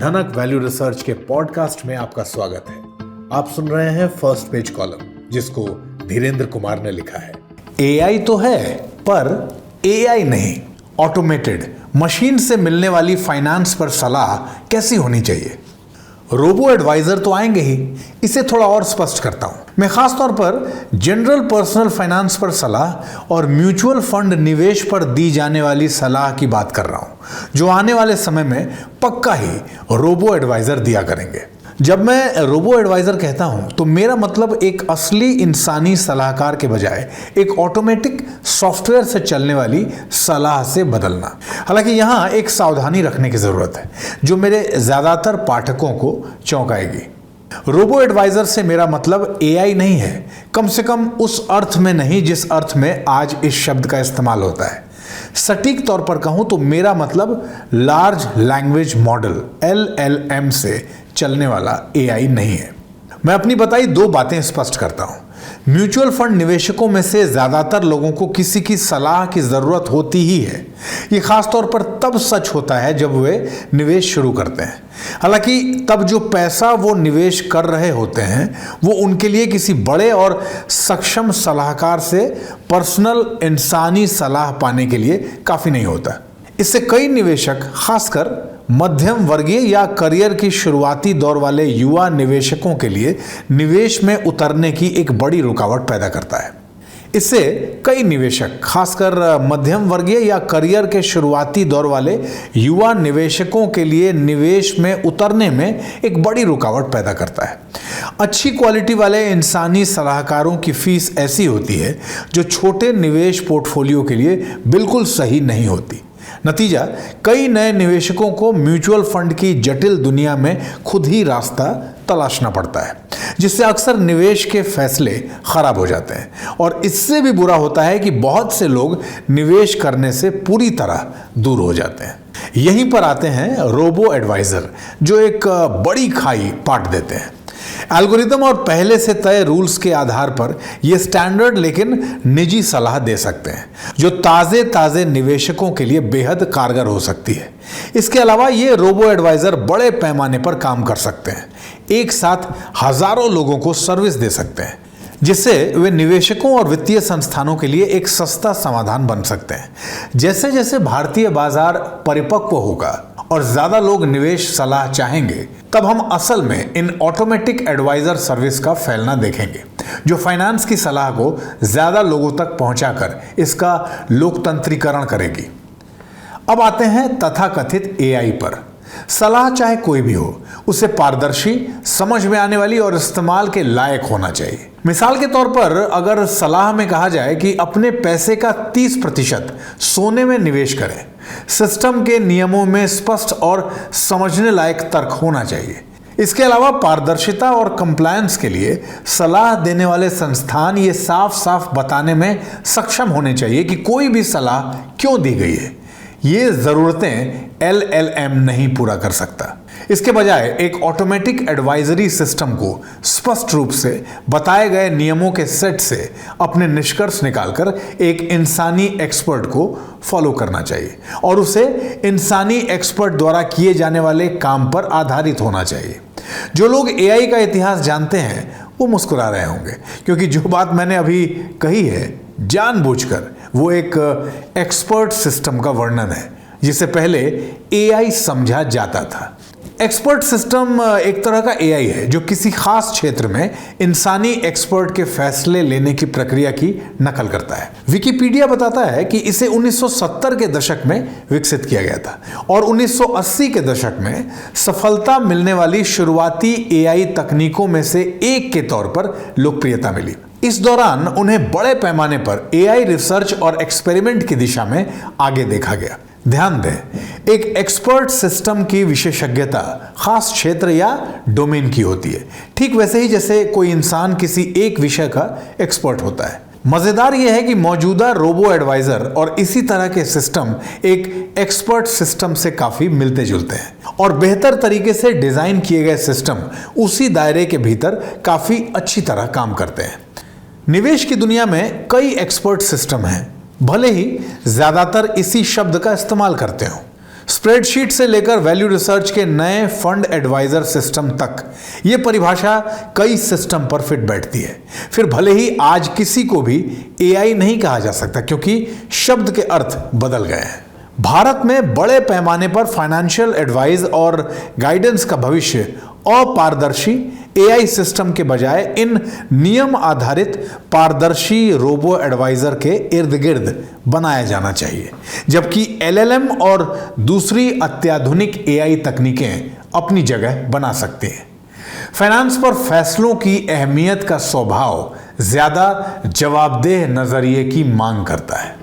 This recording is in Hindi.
धनक वैल्यू रिसर्च के पॉडकास्ट में आपका स्वागत है। आप सुन रहे हैं फर्स्ट पेज कॉलम, जिसको धीरेन्द्र कुमार ने लिखा है। एआई तो है, पर एआई नहीं, ऑटोमेटेड मशीन से मिलने वाली फाइनेंस पर सलाह कैसी होनी चाहिए। रोबो एडवाइजर तो आएंगे ही, इसे थोड़ा और स्पष्ट करता हूं। मैं खास तौर पर जनरल पर्सनल फाइनेंस पर सलाह और म्यूचुअल फंड निवेश पर दी जाने वाली सलाह की बात कर रहा हूं, जो आने वाले समय में पक्का ही रोबो एडवाइजर दिया करेंगे। जब मैं रोबो एडवाइजर कहता हूं तो मेरा मतलब एक असली इंसानी सलाहकार के बजाय एक ऑटोमेटिक सॉफ्टवेयर से चलने वाली सलाह से बदलना। हालांकि यहां एक सावधानी रखने की जरूरत है जो मेरे ज्यादातर पाठकों को चौंकाएगी। रोबो एडवाइजर से मेरा मतलब एआई नहीं है, कम से कम उस अर्थ में नहीं जिस अर्थ में आज इस शब्द का इस्तेमाल होता है। सटीक तौर पर कहूं तो मेरा मतलब लार्ज लैंग्वेज मॉडल LLM से चलने वाला एआई नहीं है। मैं अपनी बताई दो बातें स्पष्ट करता हूं। म्यूचुअल फंड निवेशकों में से ज्यादातर लोगों को किसी की सलाह की जरूरत होती ही है। ये खास तौर पर तब सच होता है जब वे निवेश शुरू करते हैं। हालांकि तब जो पैसा वो निवेश कर रहे होते हैं वो उनके लिए किसी बड़े और सक्षम सलाहकार से पर्सनल इंसानी सलाह पाने के लिए काफी नहीं होता। इससे कई निवेशक, खासकर मध्यम वर्गीय या करियर की शुरुआती दौर वाले युवा निवेशकों के लिए निवेश में उतरने की एक बड़ी रुकावट पैदा करता है। इससे कई निवेशक, खासकर मध्यम वर्गीय या करियर के शुरुआती दौर वाले युवा निवेशकों के लिए निवेश में उतरने में एक बड़ी रुकावट पैदा करता है। अच्छी क्वालिटी वाले इंसानी सलाहकारों की फीस ऐसी होती है जो छोटे निवेश पोर्टफोलियो के लिए बिल्कुल सही नहीं होती। नतीजा, कई नए निवेशकों को म्यूचुअल फंड की जटिल दुनिया में खुद ही रास्ता तलाशना पड़ता है, जिससे अक्सर निवेश के फैसले खराब हो जाते हैं। और इससे भी बुरा होता है कि बहुत से लोग निवेश करने से पूरी तरह दूर हो जाते हैं। यहीं पर आते हैं रोबो एडवाइजर, जो एक बड़ी खाई पाट देते हैं। एल्गोरिदम और पहले से तय रूल्स के आधार पर यह स्टैंडर्ड लेकिन निजी सलाह दे सकते हैं, जो ताजे निवेशकों के लिए बेहद कारगर हो सकती है। इसके अलावा ये रोबो एडवाइजर बड़े पैमाने पर काम कर सकते हैं, एक साथ हजारों लोगों को सर्विस दे सकते हैं, जिससे वे निवेशकों और वित्तीय संस्थानों के लिए एक सस्ता समाधान बन सकते हैं। जैसे जैसे भारतीय बाजार परिपक्व होगा और ज्यादा लोग निवेश सलाह चाहेंगे, तब हम असल में इन ऑटोमेटिक एडवाइजर सर्विस का फैलना देखेंगे, जो फाइनेंस की सलाह को ज्यादा लोगों तक पहुंचाकर इसका लोकतंत्रीकरण करेगी। अब आते हैं तथाकथित एआई पर। सलाह चाहे कोई भी हो, उसे पारदर्शी, समझ में आने वाली और इस्तेमाल के लायक होना चाहिए। मिसाल के तौर पर अगर सलाह में कहा जाए कि अपने पैसे का 30% सोने में निवेश करें, सिस्टम के नियमों में स्पष्ट और समझने लायक तर्क होना चाहिए। इसके अलावा पारदर्शिता और कंप्लायंस के लिए सलाह देने वाले संस्थान ये साफ साफ बताने में सक्षम होने चाहिए कि कोई भी सलाह क्यों दी गई है। ये जरूरतें LLM नहीं पूरा कर सकता। इसके बजाय एक ऑटोमेटिक एडवाइजरी सिस्टम को स्पष्ट रूप से बताए गए नियमों के सेट से अपने निष्कर्ष निकालकर एक इंसानी एक्सपर्ट को फॉलो करना चाहिए, और उसे इंसानी एक्सपर्ट द्वारा किए जाने वाले काम पर आधारित होना चाहिए। जो लोग एआई का इतिहास जानते हैं वो मुस्कुरा रहे होंगे, क्योंकि जो बात मैंने अभी कही है जानबूझकर वो एक एक्सपर्ट सिस्टम का वर्णन है, जिसे पहले एआई समझा जाता था। एक्सपर्ट सिस्टम एक तरह का एआई है जो किसी खास क्षेत्र में इंसानी एक्सपर्ट के फैसले लेने की प्रक्रिया की नकल करता है। विकिपीडिया बताता है कि इसे 1970 के दशक में विकसित किया गया था और 1980 के दशक में सफलता मिलने वाली शुरुआती एआई तकनीकों में से एक के तौर पर लोकप्रियता मिली। इस दौरान उन्हें बड़े पैमाने पर एआई रिसर्च और एक्सपेरिमेंट की दिशा में आगे देखा गया। ध्यान दें, एक एक्सपर्ट सिस्टम की विशेषज्ञता खास क्षेत्र या डोमेन की होती है, ठीक वैसे ही जैसे कोई इंसान किसी एक विषय का एक्सपर्ट होता है। मजेदार यह है कि मौजूदा रोबो एडवाइजर और इसी तरह के सिस्टम एक एक्सपर्ट सिस्टम से काफी मिलते जुलते हैं, और बेहतर तरीके से डिजाइन किए गए सिस्टम उसी दायरे के भीतर काफी अच्छी तरह काम करते हैं। निवेश की दुनिया में कई एक्सपर्ट सिस्टम हैं, भले ही ज्यादातर इसी शब्द का इस्तेमाल करते हो। स्प्रेडशीट से लेकर वैल्यू रिसर्च के नए फंड एडवाइजर सिस्टम तक यह परिभाषा कई सिस्टम पर फिट बैठती है। फिर भले ही आज किसी को भी एआई नहीं कहा जा सकता क्योंकि शब्द के अर्थ बदल गए हैं। भारत में बड़े पैमाने पर फाइनेंशियल एडवाइस और गाइडेंस का भविष्य अपारदर्शी एआई सिस्टम के बजाय इन नियम आधारित पारदर्शी रोबो एडवाइजर के इर्द गिर्द बनाया जाना चाहिए, जबकि एलएलएम और दूसरी अत्याधुनिक एआई तकनीकें अपनी जगह बना सकती हैं। फाइनेंस पर फैसलों की अहमियत का स्वभाव ज्यादा जवाबदेह नजरिए की मांग करता है।